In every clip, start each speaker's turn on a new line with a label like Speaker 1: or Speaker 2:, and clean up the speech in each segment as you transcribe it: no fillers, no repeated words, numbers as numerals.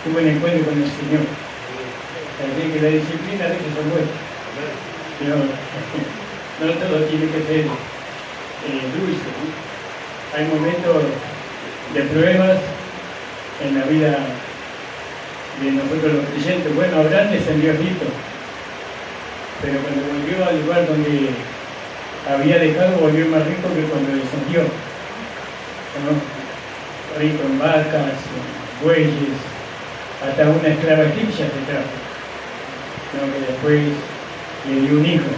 Speaker 1: tuve un encuentro con el Señor. Así que la disciplina a veces son buenas, pero no todo tiene que ser dulce, ¿no? Hay momentos de pruebas en la vida de nosotros los creyentes. Bueno, Abraham descendió a Egipto, pero cuando volvió al lugar donde había dejado, volvió más rico que cuando descendió, ¿no? Rico en vacas, en bueyes, hasta una esclava egipcia se trajo, ¿no? Que después le dio un hijo.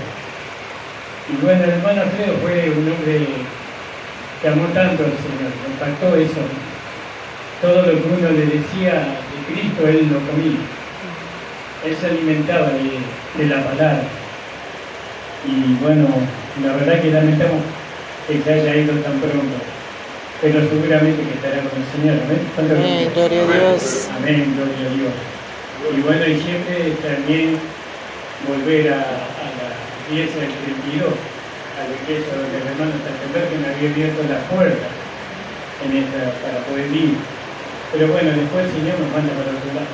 Speaker 1: Y bueno, el hermano Alfredo fue un hombre que amó tanto al Señor, le impactó eso. Todo lo que uno le decía de Cristo, él lo comía. Él se alimentaba de la palabra. Y bueno, la verdad que lamentamos que se haya ido tan pronto, pero seguramente que estará con el Señor. Amén.
Speaker 2: Amén, gloria a Dios.
Speaker 1: Amén, gloria a Dios. Y bueno, y siempre también volver a la iglesia del 32, a la iglesia donde el hermano Santander que me había abierto las puertas para poder ir. Pero bueno, después el Señor nos manda para otro lado.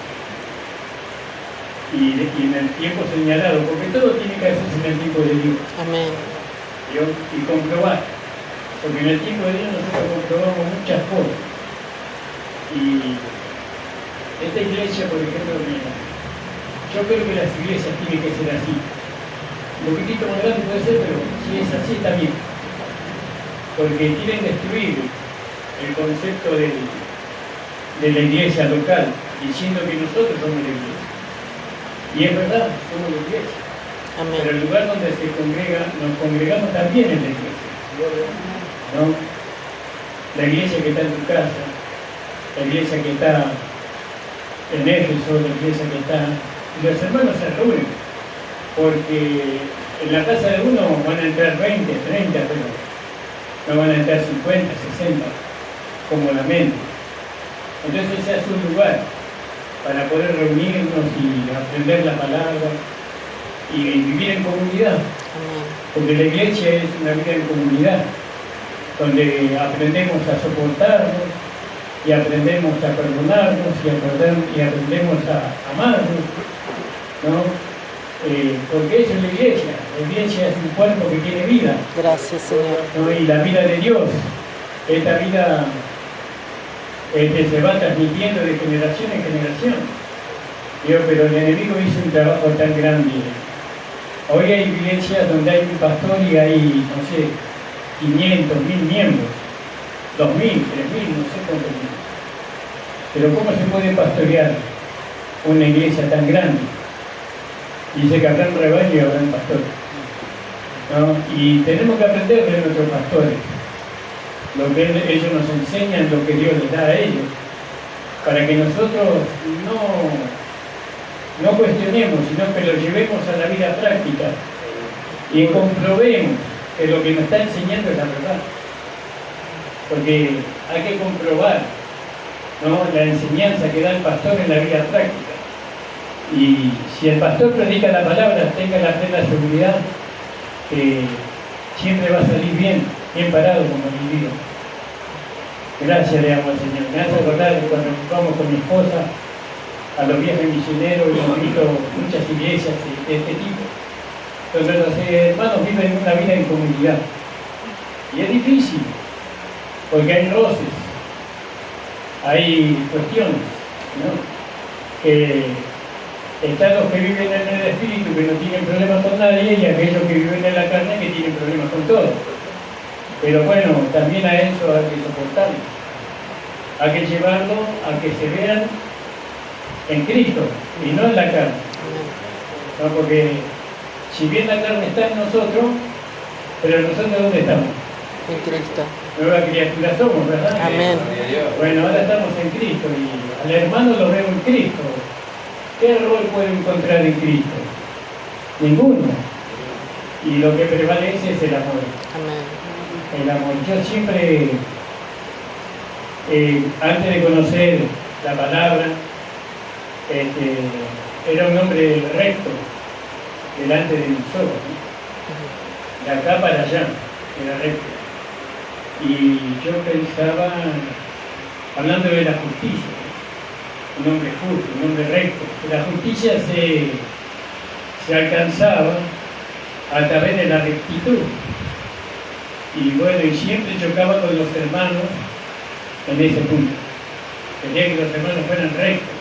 Speaker 1: Y en el tiempo señalado, porque todo tiene que hacerse en el tiempo de Dios.
Speaker 2: Amén.
Speaker 1: Dios, y comprobar. Porque en el tiempo de Dios nosotros comprobamos muchas cosas. Y esta iglesia, por ejemplo, yo creo que las iglesias tienen que ser así. Un poquitito más grande puede ser, pero si es así está bien. Porque quieren destruir el concepto de la iglesia local, diciendo que nosotros somos la iglesia. Y es verdad, somos la iglesia.
Speaker 2: Amén.
Speaker 1: Pero el lugar donde se congrega, nos congregamos también en la iglesia, ¿no? La iglesia que está en tu casa, la iglesia que está en Éfeso, la iglesia que está... Los hermanos se reúnen, porque en la casa de uno van a entrar 20, 30, pero no van a entrar 50, 60, cómodamente. Entonces se hace un lugar para poder reunirnos y aprender la palabra y vivir en comunidad. Porque la iglesia es una vida en comunidad, donde aprendemos a soportarnos y aprendemos a perdonarnos y aprendemos a amarnos, ¿no? Porque eso es la iglesia. La iglesia es un cuerpo que tiene vida.
Speaker 2: Gracias, Señor.
Speaker 1: ¿No? Y la vida de Dios, esta vida que se va transmitiendo de generación en generación. Dios, pero el enemigo hizo un trabajo tan grande. Hoy hay iglesias donde hay un pastor y hay, no sé, 500, 1000 miembros, 2000, 3000, no sé cuántos miembros. Pero ¿cómo se puede pastorear una iglesia tan grande? Dice que habrá un rebaño y habrá un pastor, ¿no? Y tenemos que aprender de nuestros pastores, lo que ellos nos enseñan, lo que Dios les da a ellos, para que nosotros no cuestionemos, sino que lo llevemos a la vida práctica y comprobemos que lo que nos está enseñando es la verdad. Porque hay que comprobar, ¿no?, la enseñanza que da el pastor en la vida práctica. Y si el pastor predica la palabra, tenga la plena seguridad que siempre va a salir bien parado como vivido. Gracias le damos al Señor. Me hace acordar que cuando vamos con mi esposa a los viajes misioneros y hemos visto muchas iglesias de este tipo, donde los hermanos viven una vida en comunidad. Y es difícil, porque hay roces, hay cuestiones, ¿no? Que están los que viven en el espíritu, que no tienen problemas con nadie, y aquellos que viven en la carne, que tienen problemas con todo. Pero bueno, también a eso hay que soportarlo. Hay que llevarlo a que se vean en Cristo y no en la carne. ¿No? Porque si bien la carne está en nosotros, pero nosotros ¿dónde estamos?
Speaker 2: En Cristo.
Speaker 1: Nueva criatura somos, ¿verdad?
Speaker 2: Amén.
Speaker 1: Bueno, ahora estamos en Cristo y al hermano lo veo en Cristo. ¿Qué error puede encontrar en Cristo? Ninguno. Y lo que prevalece es el amor.
Speaker 2: Amén.
Speaker 1: El amor. Yo siempre, antes de conocer la palabra, era un hombre recto delante de mis ojos, ¿no? De acá para allá, era recto. Y yo pensaba, hablando de la justicia, un hombre justo, un hombre recto. La justicia se alcanzaba a través de la rectitud. Y bueno, y siempre chocaba con los hermanos en ese punto. Quería que los hermanos fueran rectos,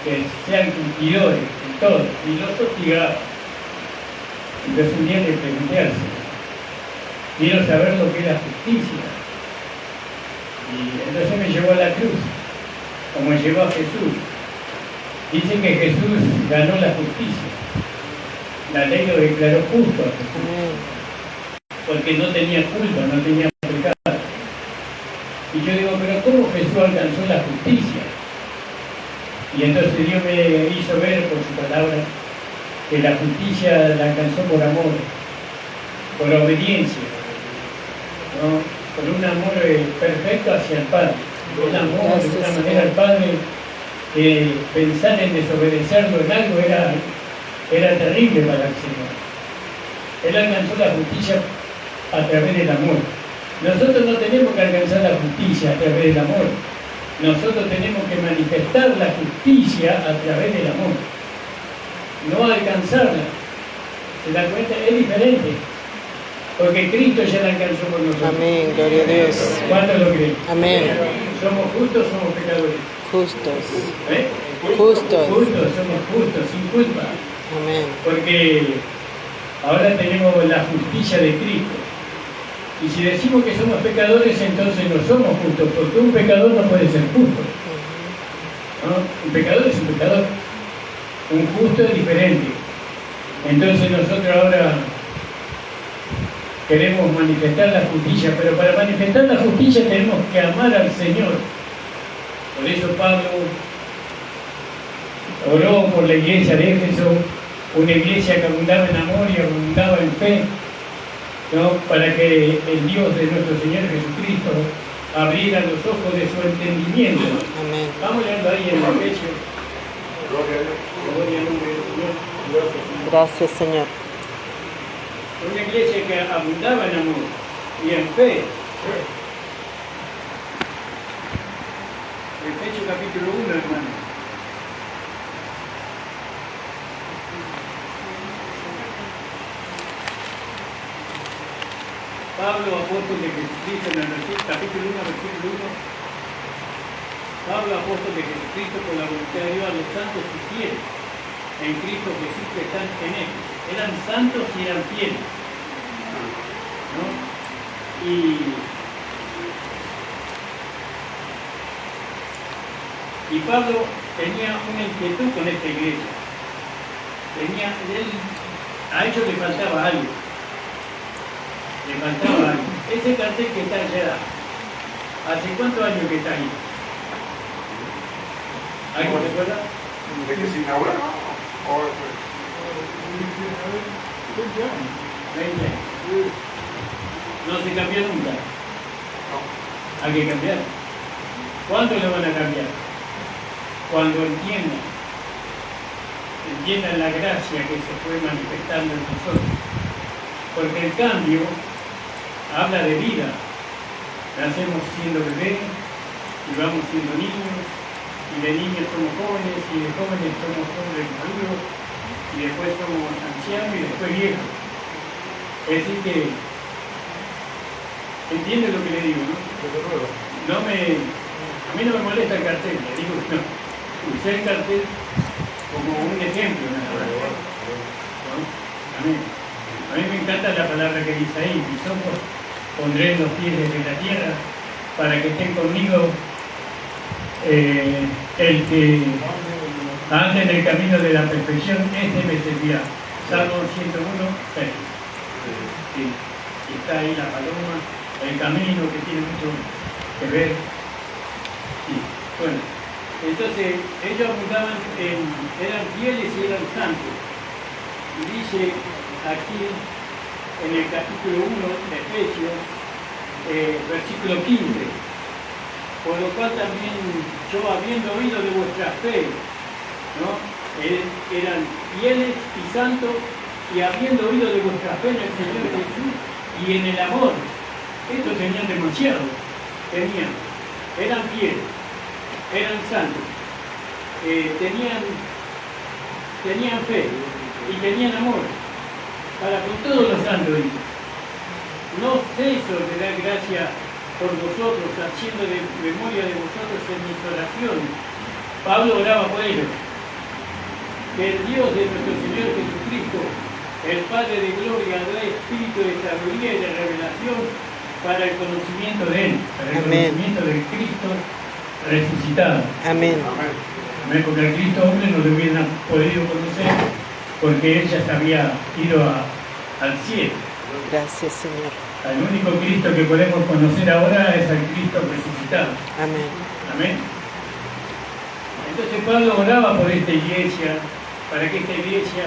Speaker 1: que sean cumplidores en todo, y los hostigaba. Entonces un día le pregunté al Señor, quiero saber lo que es la justicia. Y entonces me llevó a la cruz, como llevó a Jesús. Dice que Jesús ganó la justicia. La ley lo declaró justo a Jesús, porque no tenía culpa, no tenía pecado. Y yo digo, pero ¿cómo Jesús alcanzó la justicia? Y entonces Dios me hizo ver por su palabra que la justicia la alcanzó por amor, por obediencia, ¿no? Por un amor perfecto hacia el Padre. Él amó de una manera al Padre que pensar en desobedecerlo en algo era terrible para el Señor. Él alcanzó la justicia a través del amor. Nosotros no tenemos que alcanzar la justicia a través del amor. Nosotros tenemos que manifestar la justicia a través del amor. No alcanzarla. ¿Se dan cuenta? Es diferente. Porque Cristo ya la alcanzó por nosotros.
Speaker 2: Amén, gloria a Dios.
Speaker 1: ¿Cuántos lo creen?
Speaker 2: Amén.
Speaker 1: ¿Somos justos o somos pecadores?
Speaker 2: Justos.
Speaker 1: ¿Eh?
Speaker 2: Justos.
Speaker 1: Justos, somos justos, sin culpa.
Speaker 2: Amén.
Speaker 1: Porque ahora tenemos la justicia de Cristo. Y si decimos que somos pecadores, entonces no somos justos, porque un pecador no puede ser justo. ¿No? Un pecador es un pecador. Un justo es diferente. Entonces nosotros ahora queremos manifestar la justicia, pero para manifestar la justicia tenemos que amar al Señor. Por eso Pablo oró por la iglesia de Éfeso, una iglesia que abundaba en amor y abundaba en fe, ¿no? Para que el Dios de nuestro Señor Jesucristo abriera los ojos de su entendimiento.
Speaker 2: Amén.
Speaker 1: Vamos leyendo ahí en Efesios. Gloria al nombre del Señor.
Speaker 2: Gracias, Señor.
Speaker 1: Una iglesia que abundaba en amor y en fe. Efesios capítulo 1, hermano. Pablo, apóstol de Jesucristo, en el capítulo 1, versículo 1. Pablo, apóstol de Jesucristo, por la voluntad de Dios, a los santos y fieles en Cristo Jesús que están en él. Eran santos y eran fieles, ¿no? Y Pablo tenía una inquietud con esta iglesia. A ellos le faltaba algo. Le faltaba algo. Ese cartel que está allá, ¿hace cuántos años que está ahí? ¿Alguien se acuerda?
Speaker 3: ¿De que se inaugura?
Speaker 1: 20 años. No se cambió nunca. Hay que cambiar. ¿Cuándo lo van a cambiar? Cuando entiendan la gracia que se fue manifestando en nosotros. Porque el cambio habla de vida. Nacemos siendo bebés y vamos siendo niños, y de niños somos jóvenes, y de jóvenes somos hombres maduros, y después somos ancianos y después viejos. Es decir que entiende lo que le digo, ¿no? A mí no me molesta el cartel, le digo que no. Usé el cartel como un ejemplo, nada más. ¿No? A mí me encanta la palabra que dice ahí, mis ojos pondré en los pies desde la tierra para que estén conmigo el que ande en el camino de la perfección, este me servirá. Salmo 101, 6. Sí. Y está ahí la paloma, el camino que tiene mucho que ver. Sí. Bueno, entonces ellos abundaban eran fieles y eran santos. Y dice aquí en el capítulo 1 de Efesios, versículo 15, por lo cual también yo, habiendo oído de vuestra fe, ¿no? Eran fieles y santos, y habiendo oído de vuestra fe en el Señor Jesús y en el amor. Esto tenían demasiado. Eran fieles, eran santos, tenían fe y tenían amor para con todos los santos, dice. No ceso de dar gracia por vosotros, haciendo de memoria de vosotros en mis oraciones. Pablo oraba por ellos. Que el Dios de nuestro Señor Jesucristo, el Padre de gloria, da espíritu de sabiduría y de revelación para el conocimiento de Él, para el conocimiento de Cristo resucitado.
Speaker 2: Amén.
Speaker 1: Amén, porque al Cristo hombre no lo hubieran podido conocer porque Él ya se había ido al cielo.
Speaker 2: Gracias, Señor.
Speaker 1: Al único Cristo que podemos conocer ahora es al Cristo resucitado.
Speaker 2: Amén.
Speaker 1: Amén. Entonces Pablo oraba por esta iglesia, para que esta iglesia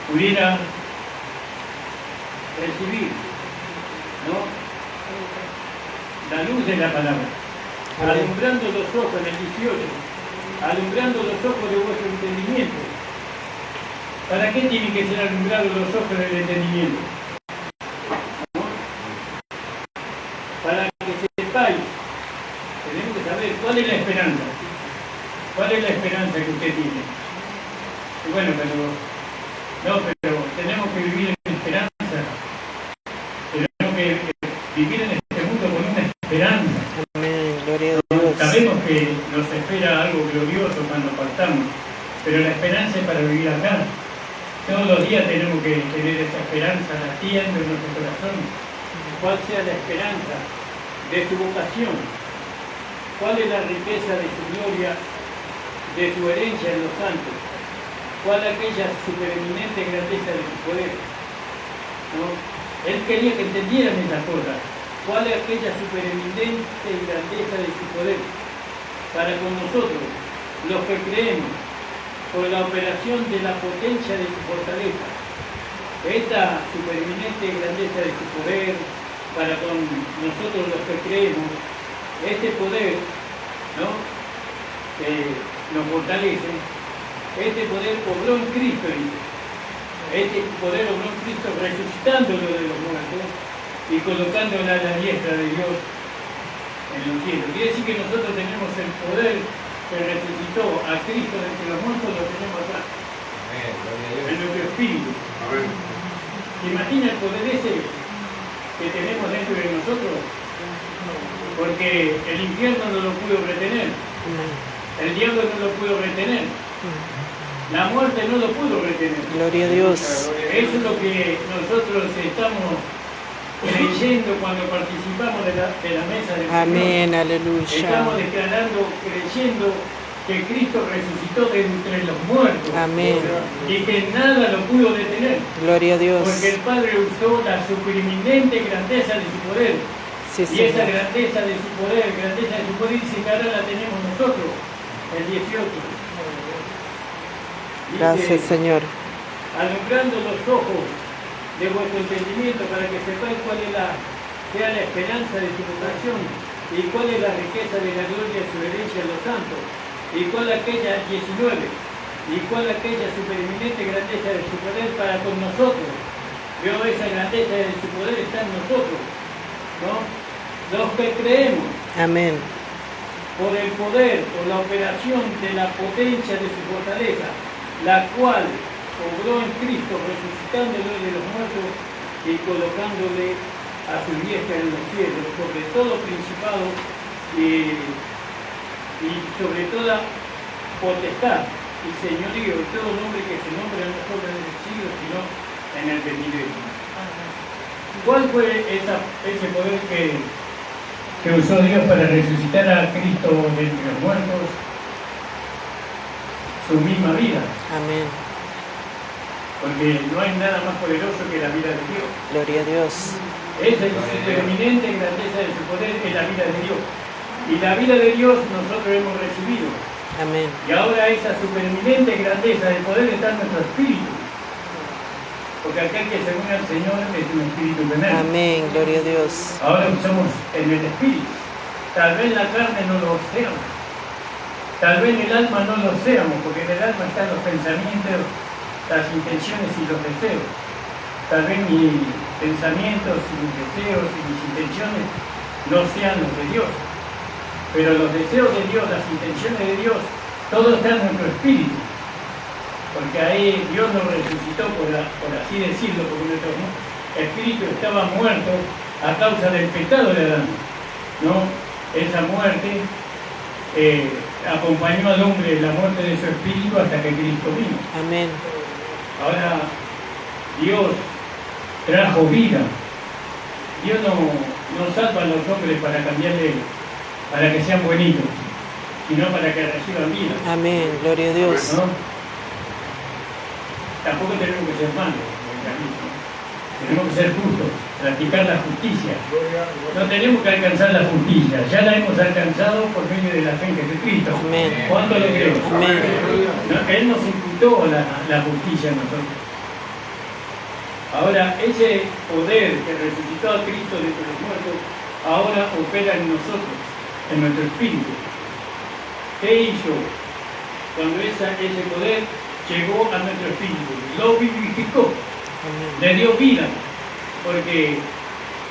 Speaker 1: pudiera recibir, ¿no?, la luz de la palabra, alumbrando los ojos en el 18, alumbrando los ojos de vuestro entendimiento. ¿Para qué tienen que ser alumbrados los ojos del entendimiento? ¿No? Para que sepáis, tenemos que saber cuál es la esperanza. ¿Cuál es la esperanza que usted tiene? Y bueno, pero tenemos que vivir en esperanza. Tenemos que vivir en este mundo con una esperanza.
Speaker 2: Amén. Gloria a Dios.
Speaker 1: Sabemos que nos espera algo glorioso cuando partamos, pero la esperanza es para vivir acá. Todos los días tenemos que tener esa esperanza latiendo en nuestro corazón. ¿Cuál sea la esperanza de su vocación? ¿Cuál es la riqueza de su gloria, de su herencia en los santos? ¿Cuál es aquella supereminente grandeza de su poder? ¿No? Él quería que entendieran esas cosas. ¿Cuál es aquella supereminente grandeza de su poder? Para con nosotros, los que creemos, por la operación de la potencia de su fortaleza. Esta supereminente grandeza de su poder, para con nosotros los que creemos, este poder, ¿no?, nos fortalece. Este poder obró en Cristo, dice. Este poder obró en Cristo resucitándolo de los muertos y colocándolo a la diestra de Dios en los cielos. Quiere decir que nosotros tenemos el poder que resucitó a Cristo de entre los muertos, lo tenemos acá, en nuestro espíritu. ¿Se imagina el poder ese que tenemos dentro de nosotros? Porque el infierno no lo pudo retener, el diablo no lo pudo retener, la muerte no lo pudo retener.
Speaker 2: Gloria a Dios.
Speaker 1: Eso es lo que nosotros estamos creyendo cuando participamos de la mesa del Señor.
Speaker 2: Amén, aleluya.
Speaker 1: Estamos declarando, creyendo que Cristo resucitó de entre los muertos.
Speaker 2: Amén.
Speaker 1: Y que nada lo pudo detener.
Speaker 2: Gloria a Dios.
Speaker 1: Porque el Padre usó la supereminente grandeza de su poder.
Speaker 2: Sí,
Speaker 1: Y esa
Speaker 2: Señor.
Speaker 1: grandeza de su poder, dice que ahora la tenemos nosotros, el 18. Dice,
Speaker 2: Gracias, Señor.
Speaker 1: alumbrando los ojos de vuestro entendimiento para que sepáis cuál es sea la esperanza de su vocación y cuál es la riqueza de la gloria de su herencia en los santos y cuál aquella 19 y cuál aquella supereminente grandeza de su poder para con nosotros. Veo esa grandeza de su poder está en nosotros, ¿no? Los que creemos.
Speaker 2: Amén.
Speaker 1: Por el poder, por la operación de la potencia de su fortaleza, la cual obró en Cristo, resucitándolo de los muertos y colocándole a su diestra en los cielos, sobre todo principado y sobre toda potestad y señorío y todo nombre que se nombre no solo en el siglo, sino en el venidero. ¿Cuál fue ese poder que usó Dios para resucitar a Cristo de entre los muertos? Su misma vida.
Speaker 2: Amén.
Speaker 1: Porque no hay nada más poderoso que la vida de Dios.
Speaker 2: Gloria a Dios.
Speaker 1: Esa es la supereminente grandeza de su poder, es la vida de Dios. Y la vida de Dios nosotros hemos recibido.
Speaker 2: Amén.
Speaker 1: Y ahora esa supereminente grandeza de poder está en nuestro espíritu. Porque aquel que se une al Señor es un espíritu con él.
Speaker 2: Amén. Gloria a Dios.
Speaker 1: Ahora somos en el espíritu. Tal vez la carne no lo seamos. Tal vez en el alma no lo seamos, porque en el alma están los pensamientos, las intenciones y los deseos. Tal vez mis pensamientos y mis deseos y mis intenciones no sean los de Dios. Pero los deseos de Dios, las intenciones de Dios, todo está en nuestro espíritu, porque ahí Dios nos resucitó, por así decirlo, porque nuestro espíritu estaba muerto a causa del pecado de Adán, ¿no? Esa muerte acompañó al hombre, la muerte de su espíritu, hasta que Cristo vino.
Speaker 2: Amén.
Speaker 1: Ahora Dios trajo vida. Dios no salva a los hombres para cambiarle, para que sean buenitos, sino para que reciban vida.
Speaker 2: Amén. Gloria a Dios.
Speaker 1: ¿No? Tampoco tenemos que ser malos, ¿no? Tenemos que ser justos, practicar la justicia. No tenemos que alcanzar la justicia, ya la hemos alcanzado por medio de la fe en Jesucristo.
Speaker 2: Amén.
Speaker 1: ¿Cuánto lo creo?
Speaker 2: Amén.
Speaker 1: ¿No? Él nos imputó la justicia a nosotros. Ahora, ese poder que resucitó a Cristo de entre los muertos, ahora opera en nosotros, en nuestro espíritu. ¿Qué hizo cuando ese poder llegó a nuestro espíritu? Lo vivificó.
Speaker 2: Amén.
Speaker 1: Le dio vida, porque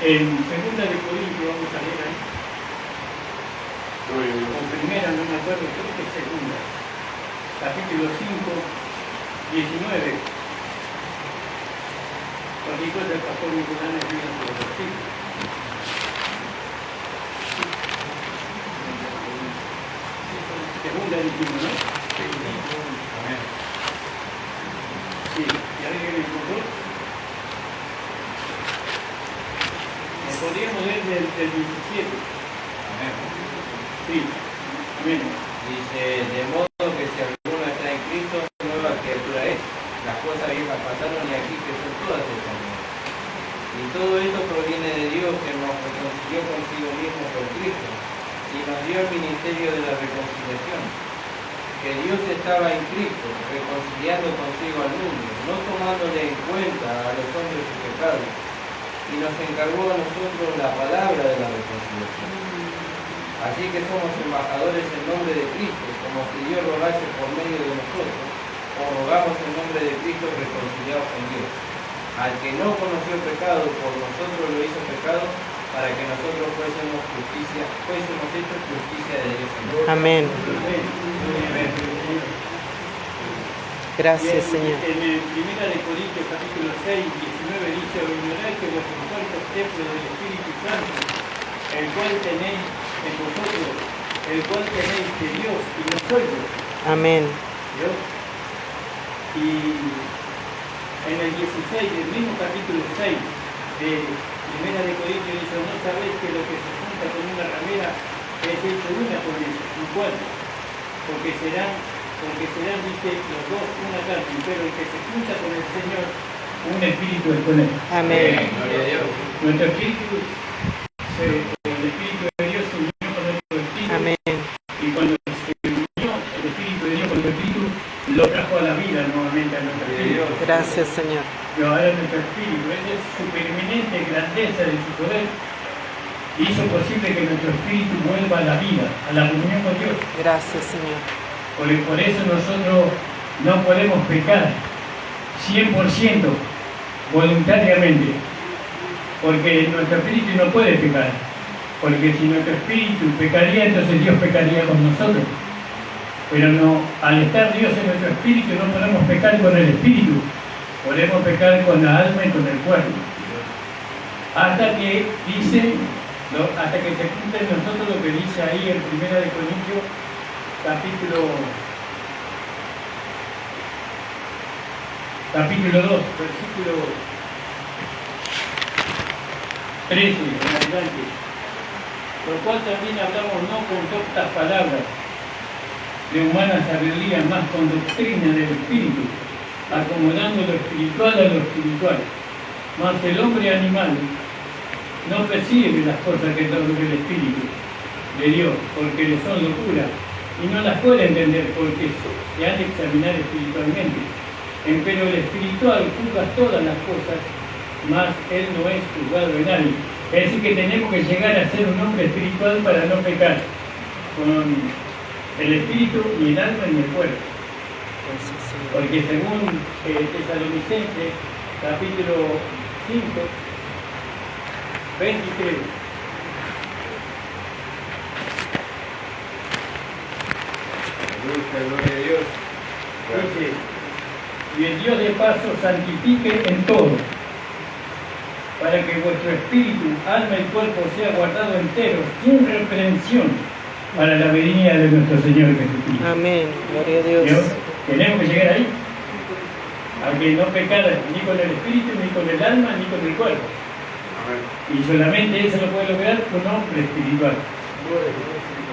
Speaker 1: en segunda de Corintios, vamos a leer ahí, o primera, no me acuerdo, creo que es segunda, capítulo 5, 19, porque después el pastor Nicolás me vino por los versículos. Segunda dijimos, ¿no? Amén. Sí, y ahí viene el punto. Podríamos leer del 17.
Speaker 3: Amén.
Speaker 1: Sí, amén.
Speaker 3: Dice, de modo que si alguno está en Cristo, nueva criatura es. Las cosas viejas pasaron y aquí que son todas hechas nuevas. Y todo esto proviene de Dios, que nos reconcilió consigo mismo por Cristo y nos dio el ministerio de la reconciliación. Que Dios estaba en Cristo, reconciliando consigo al mundo, no tomándole en cuenta a los hombres sus pecados, y nos encargó a nosotros la palabra de la reconciliación. Así que somos embajadores en nombre de Cristo, como si Dios rogase por medio de nosotros, o rogamos en nombre de Cristo reconciliados con Dios. Al que no conoció el pecado, por nosotros lo hizo pecado, para que nosotros fuésemos hechos justicia de Dios en Dios.
Speaker 2: Amén.
Speaker 1: Amén.
Speaker 2: Gracias,
Speaker 1: Y
Speaker 2: Señor.
Speaker 1: En el 1 Corintios capítulo 6, 19 dice: "O ignoráis que vuestro cuerpo es templo del Espíritu Santo, el cual tenéis en vosotros, el cual tenéis de Dios, y no sois vos".
Speaker 2: Amén.
Speaker 1: ¿Vio? Y en el 16 del mismo capítulo 6 de 1 Corintios dice: "No sabéis que lo que se junta con una ramera es hecho una con ella, un cuerpo, porque serán, dice, los dos una carne, pero el que se junta con el Señor, un espíritu es con él".
Speaker 2: Amén.
Speaker 3: Gloria a Dios.
Speaker 1: Nuestro espíritu, el espíritu de Dios se unió con nuestro espíritu.
Speaker 2: Amén.
Speaker 1: Y cuando se unió el espíritu de Dios con nuestro espíritu, lo trajo a la vida nuevamente a nuestro espíritu.
Speaker 2: Gracias, Señor.
Speaker 1: Y ahora nuestro espíritu, esa es su permanente grandeza de su poder, hizo posible que nuestro espíritu vuelva a la vida, a la comunión con Dios.
Speaker 2: Gracias, Señor.
Speaker 1: Por eso nosotros no podemos pecar 100% voluntariamente, porque nuestro espíritu no puede pecar, porque si nuestro espíritu pecaría, entonces Dios pecaría con nosotros. Pero no, al estar Dios en nuestro espíritu, no podemos pecar con el espíritu, podemos pecar con la alma y con el cuerpo. Hasta que dice, hasta que se cumpla en nosotros lo que dice ahí en 1 Corintios, capítulo 2, versículo 13 en adelante. Por cual también hablamos no con doctas palabras de humana sabiduría, más con doctrina del Espíritu, acomodando lo espiritual a lo espiritual. Mas el hombre animal no percibe las cosas que son del Espíritu de Dios, porque le son locura, y no las puede entender porque se han de examinar espiritualmente. Pero el espiritual juzga todas las cosas, mas él no es juzgado de nadie. Es decir, que tenemos que llegar a ser un hombre espiritual para no pecar con el espíritu, ni el alma, ni el cuerpo.
Speaker 2: Gracias, Señor.
Speaker 1: Porque según Tesalonicenses, capítulo 5, 23.
Speaker 3: gloria a Dios.
Speaker 1: Dice, y el Dios de paz os santifique en todo, para que vuestro espíritu, alma y cuerpo sea guardado entero, sin reprensión, para la venida de nuestro Señor Jesucristo.
Speaker 2: Amén. Gloria a Dios.
Speaker 1: Dios, tenemos que llegar ahí, a que no pecar ni con el espíritu, ni con el alma, ni con el cuerpo. Y solamente eso lo puede lograr un hombre espiritual.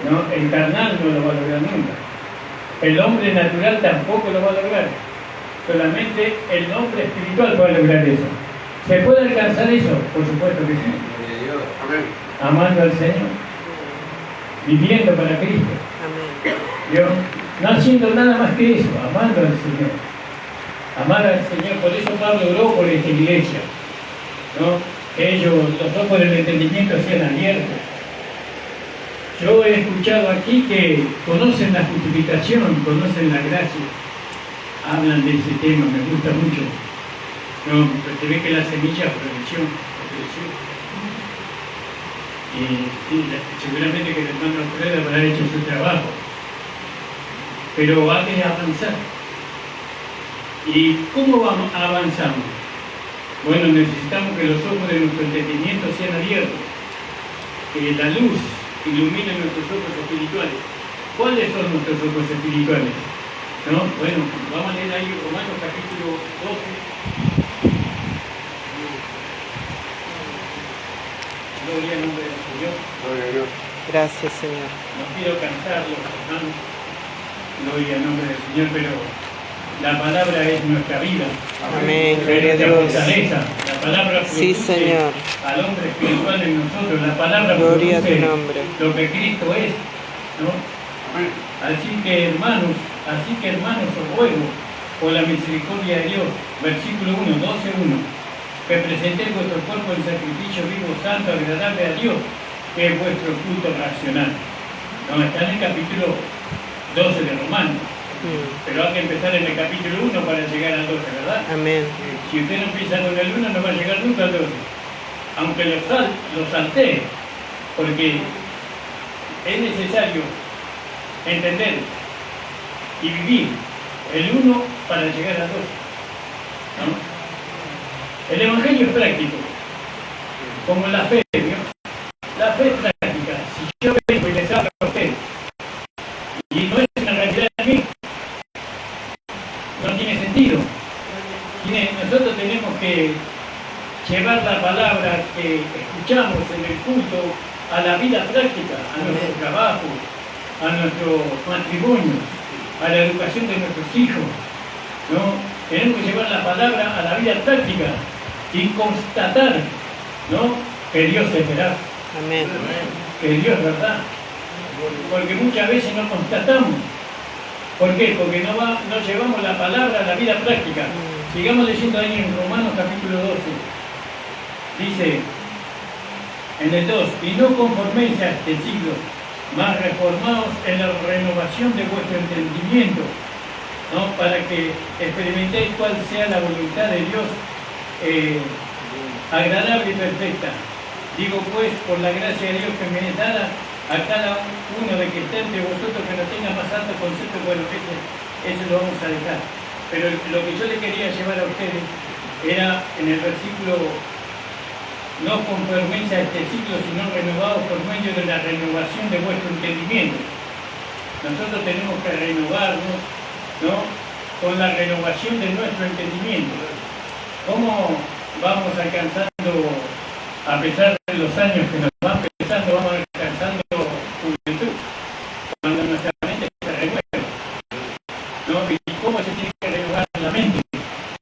Speaker 1: No, el carnal no lo va a lograr nunca. El hombre natural tampoco lo va a lograr. Solamente el hombre espiritual va a lograr eso. ¿Se puede alcanzar eso? Por supuesto que sí.
Speaker 3: Gloria a Dios.
Speaker 4: Amén.
Speaker 1: Amando al Señor, viviendo para Cristo.
Speaker 2: Amén.
Speaker 1: Yo, no haciendo nada más que eso, amando al Señor. Amar al Señor. Por eso Pablo oró por esta iglesia, ¿no? Que ellos, los ojos del entendimiento sean abiertos. Yo he escuchado aquí que conocen la justificación, conocen la gracia. Hablan de ese tema, me gusta mucho. No, se ve que la semilla creció. Y seguramente que el hermano Alfredo habrá hecho su trabajo. Pero hay que avanzar. ¿Y cómo avanzamos? Bueno, necesitamos que los ojos de nuestro entendimiento sean abiertos, que la luz ilumine nuestros ojos espirituales. ¿Cuáles son nuestros ojos espirituales? ¿No? Bueno, vamos a leer ahí Romanos capítulo 12. Gloria al nombre del Señor.
Speaker 4: Gloria a Dios.
Speaker 2: Gracias, Señor.
Speaker 1: No quiero cansarlos, hermanos. Gloria al nombre del Señor, pero la palabra es nuestra vida.
Speaker 2: Amén.
Speaker 1: Es
Speaker 2: Gloria a
Speaker 1: nuestra
Speaker 2: Dios.
Speaker 1: fortaleza. La palabra
Speaker 2: Sí,
Speaker 1: produce
Speaker 2: Señor.
Speaker 1: al hombre espiritual en nosotros. La palabra
Speaker 2: Gloria a tu
Speaker 1: produce
Speaker 2: nombre.
Speaker 1: lo que Cristo es, ¿no?
Speaker 4: Amén.
Speaker 1: Así que hermanos, os ruego por la misericordia de Dios, versículo 1, 12:1, que presentéis vuestro cuerpo en sacrificio vivo, santo, agradable a Dios, que es vuestro culto racional. No, está en el capítulo 12 de Romanos, pero hay que empezar en el capítulo 1 para llegar al 12, ¿verdad?
Speaker 2: Amén.
Speaker 1: Si usted no empieza con el 1, no va a llegar nunca al 12. Aunque lo saltee, porque es necesario entender y vivir el 1 para llegar al 12. ¿No? El Evangelio es práctico, como la fe, ¿no? La fe es práctica. Si yo vengo y les hablo a usted, y no es una realidad en mí, no tiene sentido. Nosotros tenemos que llevar la palabra que escuchamos en el culto a la vida práctica, a nuestro trabajo, a nuestro matrimonio, a la educación de nuestros hijos, ¿no? Tenemos que llevar la palabra a la vida práctica y constatar, ¿no? Que Dios es veraz,
Speaker 2: Amén.
Speaker 1: que Dios es verdad. Porque muchas veces no constatamos. ¿Por qué? Porque no llevamos la palabra a la vida práctica. Sigamos leyendo ahí en Romanos capítulo 12. Dice, en el 2, y no conforméis a este siglo, mas reformaos en la renovación de vuestro entendimiento, ¿no? Para que experimentéis cuál sea la voluntad de Dios, agradable y perfecta. Digo pues, por la gracia de Dios que me es dada, a cada uno de que esté entre vosotros que no tenga más alto concepto, bueno, eso lo vamos a dejar. Pero lo que yo le quería llevar a ustedes era en el versículo, no conforméis a este siglo, sino renovados por medio de la renovación de vuestro entendimiento. Nosotros tenemos que renovarnos, ¿no? Con la renovación de nuestro entendimiento. ¿Cómo vamos alcanzando, a pesar de los años que nos van pesando, vamos alcanzando juventud? Cuando nuestra mente se renueva, ¿no? ¿Y cómo se tiene que renovar la mente?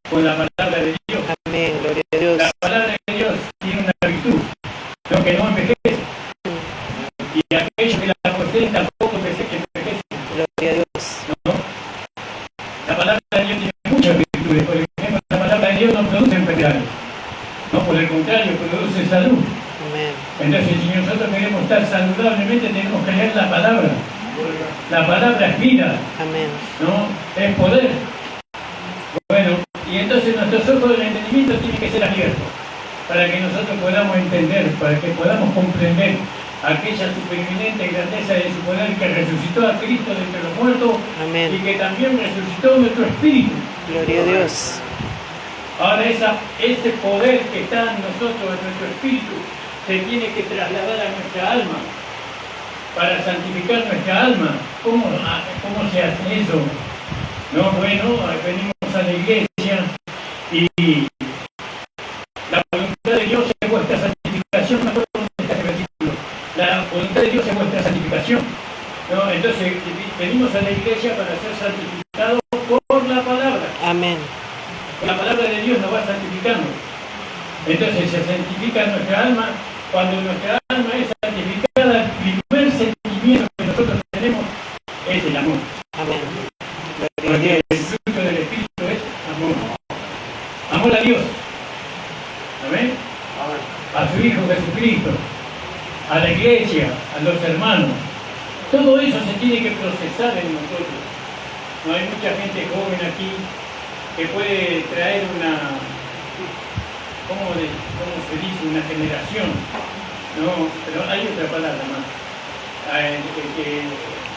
Speaker 1: Con la palabra de Dios.
Speaker 2: Amén. Gloria a Dios.
Speaker 1: La palabra de Dios tiene una virtud, ¿no? Que no envejece. Y aquellos que la poseen tampoco envejecen.
Speaker 2: Gloria a Dios.
Speaker 1: ¿No? La palabra de Dios tiene muchas virtudes. Por ejemplo, la palabra de Dios no produce enfermedades. No, por el contrario, produce salud.
Speaker 2: Amén.
Speaker 1: Entonces, si nosotros queremos estar saludablemente, tenemos que leer la palabra. La palabra es vida,
Speaker 2: Amén.
Speaker 1: ¿no? Es poder. Bueno, y entonces nuestros ojos del entendimiento tienen que ser abiertos para que nosotros podamos entender, para que podamos comprender aquella supereminente grandeza de su poder que resucitó a Cristo de entre los muertos y
Speaker 2: Amén.
Speaker 1: que también resucitó nuestro espíritu.
Speaker 2: Gloria a Dios.
Speaker 1: Ahora ese poder que está en nosotros, en nuestro espíritu, se tiene que trasladar a nuestra alma para santificar nuestra alma. ¿Cómo se hace eso? No, bueno, venimos a la iglesia y la voluntad de Dios es vuestra santificación. Me acuerdo dónde está ese versículo. La voluntad de Dios es vuestra santificación. ¿No? Entonces venimos a la iglesia para ser santificados por la palabra.
Speaker 2: Amén.
Speaker 1: La palabra de Dios nos va santificando. Entonces se santifica nuestra alma. Cuando nuestra alma es santificada, el primer sentimiento que nosotros tenemos es el amor.
Speaker 2: Amén. Gloria a
Speaker 1: Porque
Speaker 2: Dios.
Speaker 1: el fruto del Espíritu es amor. Amor a Dios. Amén. A su Hijo Jesucristo. A la iglesia, a los hermanos. Todo eso se tiene que procesar en nosotros. No hay mucha gente joven aquí que puede traer una, ¿cómo se dice? Una generación. No, pero hay otra palabra más.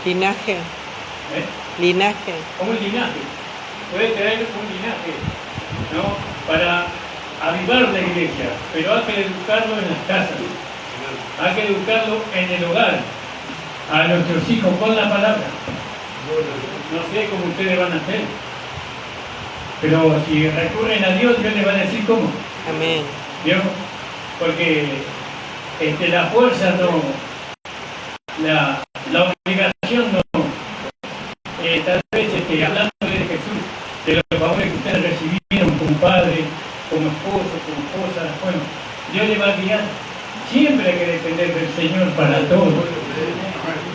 Speaker 2: Linaje.
Speaker 1: ¿Eh?
Speaker 2: Linaje.
Speaker 1: Como un linaje. Puede traer un linaje, ¿no? Para avivar la iglesia, pero hay que educarlo en las casas. Hay que educarlo en el hogar. A nuestros hijos con la palabra. No sé cómo ustedes van a hacer, pero si recurren a Dios, Dios les va a decir cómo.
Speaker 2: Amén.
Speaker 1: ¿Vio? Porque la fuerza no, la obligación no. Tal vez hablando de Jesús, de los favores que ustedes recibieron como padre, como esposo, como esposa, bueno, Dios les va a guiar. Siempre hay que depender del Señor para todo.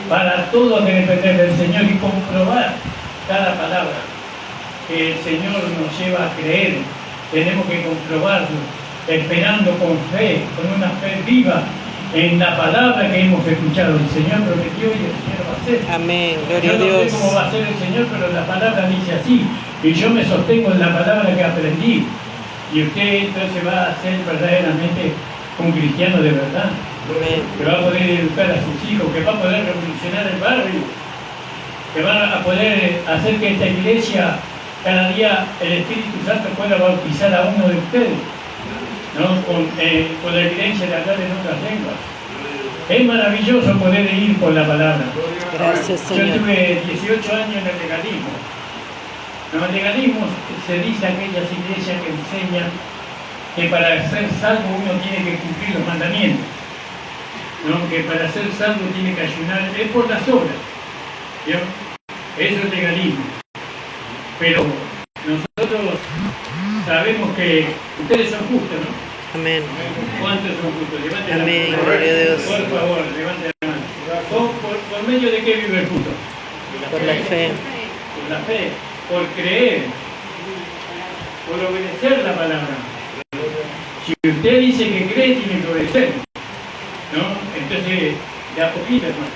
Speaker 1: Para todo hay que depender del Señor y comprobar cada palabra que el Señor nos lleva a creer. Tenemos que comprobarlo, esperando con fe, con una fe viva en la palabra que hemos escuchado. El Señor prometió y el Señor va a hacer.
Speaker 2: Amén. Gloria
Speaker 1: Yo
Speaker 2: a
Speaker 1: no
Speaker 2: Dios.
Speaker 1: sé cómo va a ser el Señor, pero la palabra dice así. Y yo me sostengo en la palabra que aprendí. Y usted entonces va a ser verdaderamente un cristiano de verdad.
Speaker 2: Amén.
Speaker 1: Que va a poder educar a sus hijos, que va a poder revolucionar el barrio, que va a poder hacer que esta iglesia cada día el Espíritu Santo pueda bautizar a uno de ustedes, ¿no? Con la evidencia de hablar en otras lenguas. Es maravilloso poder ir por la palabra.
Speaker 2: Gracias,
Speaker 1: Yo
Speaker 2: Señor.
Speaker 1: tuve 18 años en el legalismo. En el legalismo se dice aquellas iglesias que enseñan que para ser salvo uno tiene que cumplir los mandamientos, ¿no? Que para ser salvo tiene que ayunar, es por las obras, ¿vio? Eso es legalismo. Pero nosotros sabemos que ustedes son justos, ¿no?
Speaker 2: Amén.
Speaker 1: ¿Cuántos son justos? Levanten
Speaker 2: Amén.
Speaker 1: la mano.
Speaker 2: Gloria a Dios.
Speaker 1: Por favor, levanten la mano. ¿Por medio de qué vive el justo?
Speaker 2: Por la fe.
Speaker 1: Por la fe, por creer, por obedecer la palabra. Si usted dice que cree, tiene que obedecer, ¿no? Entonces, de a poquito, hermano.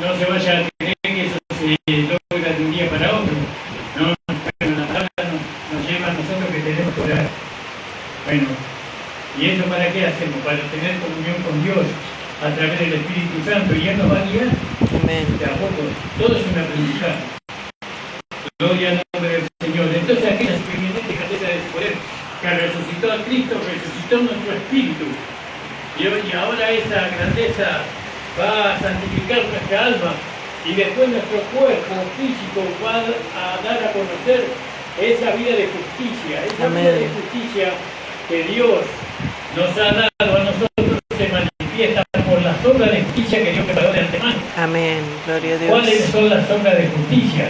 Speaker 1: No se vaya a creer que eso se logra de un día para otro. No, bueno, la palabra nos lleva a nosotros que tenemos que orar. Bueno, ¿y eso para qué hacemos? Para tener comunión con Dios a través del Espíritu Santo, y Él nos va a guiar.
Speaker 2: Amén.
Speaker 1: De a poco, todo es un aprendizaje. Gloria al nombre del Señor. Entonces aquella supereminente grandeza de su poder que resucitó a Cristo, resucitó nuestro espíritu. Y ahora esa grandeza va a santificar nuestra alma, y después nuestro cuerpo físico va a dar a conocer esa vida de justicia. Esa
Speaker 2: Amén.
Speaker 1: vida de justicia que Dios nos ha dado a nosotros se manifiesta por las obras de justicia que Dios preparó de antemano.
Speaker 2: Amén. Gloria a Dios.
Speaker 1: ¿Cuáles son las obras de justicia?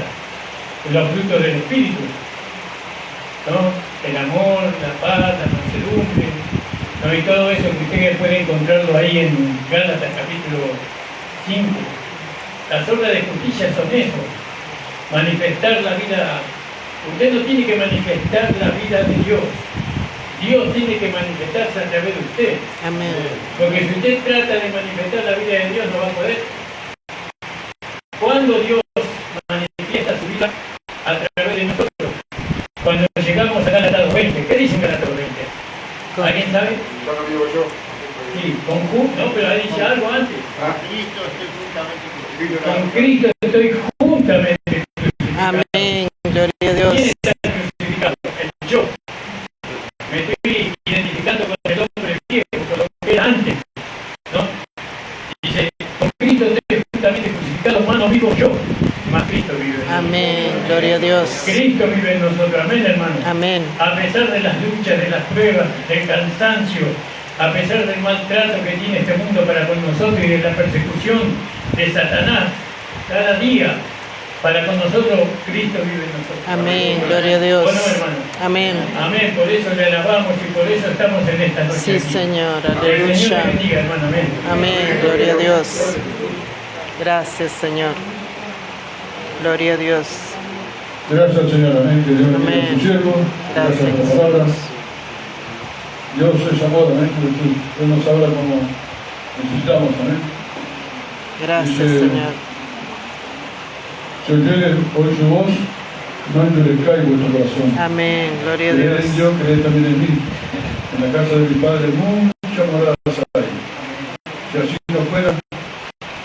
Speaker 1: Los frutos del Espíritu, ¿no? El amor, la paz, la mansedumbre, ¿no? Y todo eso que usted puede encontrarlo ahí en Gálatas capítulo 5. Las obras de justicia son eso, manifestar la vida. Usted no tiene que manifestar la vida de Dios, Dios tiene que manifestarse a través de usted.
Speaker 2: Amén.
Speaker 1: Porque si usted trata de manifestar la vida de Dios, no va a poder. ¿Cuándo Dios manifiesta su vida? A través de nosotros. Cuando llegamos a Gálatas 20. ¿Qué dice Gálatas 20? ¿Alguien sabe?
Speaker 4: Ya lo digo yo.
Speaker 1: Sí. No, pero ahí dice algo antes.
Speaker 4: A Cristo estoy juntamente crucificado.
Speaker 1: Con Cristo estoy juntamente crucificado.
Speaker 2: Amén. Gloria a Dios.
Speaker 1: ¿Quién está crucificado? El yo. Me estoy identificando con el hombre viejo, con lo que era antes. ¿No? Dice, con Cristo estoy juntamente crucificado, más no vivo yo, más Cristo vive en nosotros.
Speaker 2: Amén. Gloria a Dios.
Speaker 1: Cristo vive en nosotros, amén, hermano.
Speaker 2: Amén.
Speaker 1: A pesar de las luchas, de las pruebas, del cansancio, a pesar del maltrato que tiene este mundo para con nosotros y de la persecución de Satanás, cada día, para con nosotros, Cristo vive en nosotros.
Speaker 2: Amén. Gloria a Dios.
Speaker 1: Bueno, hermano.
Speaker 2: Amén.
Speaker 1: Amén, por eso le alabamos y por eso estamos en esta noche.
Speaker 2: Sí,
Speaker 1: aquí.
Speaker 2: Señor.
Speaker 1: El Señor
Speaker 2: Aleluya.
Speaker 1: te bendiga, hermano, amén.
Speaker 2: Amén. Gloria a Dios. Gracias, Señor. Gloria a Dios.
Speaker 5: Gracias, Señor, amén. Que Dios bendiga a su siervo. Gracias por la palabra. Dios es amor, amén. Él nos habla como necesitamos, amén.
Speaker 2: Gracias,
Speaker 5: Dice,
Speaker 2: Señor.
Speaker 5: Si oyeres hoy su voz, no endurezcáis vuestro corazón.
Speaker 2: Amén. Gloria a
Speaker 5: Creed
Speaker 2: Dios.
Speaker 5: en Dios, creed también en mí. En la casa de mi Padre muchas moradas hay. Si así no fuera,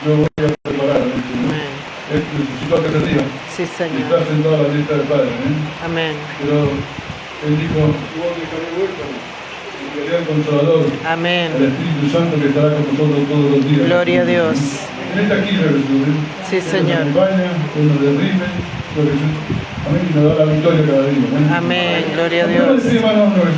Speaker 5: yo voy a preparar.
Speaker 2: Amén.
Speaker 5: Necesito que te diga.
Speaker 2: Sí, Señor.
Speaker 5: Estás en toda la lista del Padre, amén.
Speaker 2: Amén.
Speaker 5: Pero Él dijo, enviaré al Consolador, el
Speaker 2: Amén.
Speaker 5: Espíritu Santo que estará con nosotros todos los días.
Speaker 2: Gloria a Dios.
Speaker 5: Él está aquí, Jesús.
Speaker 2: Sí, Señor.
Speaker 5: Él nos acompaña, Él nos derrime, amén, y nos da la victoria cada día.
Speaker 2: Amén. Gloria a
Speaker 5: Dios.
Speaker 2: Dios.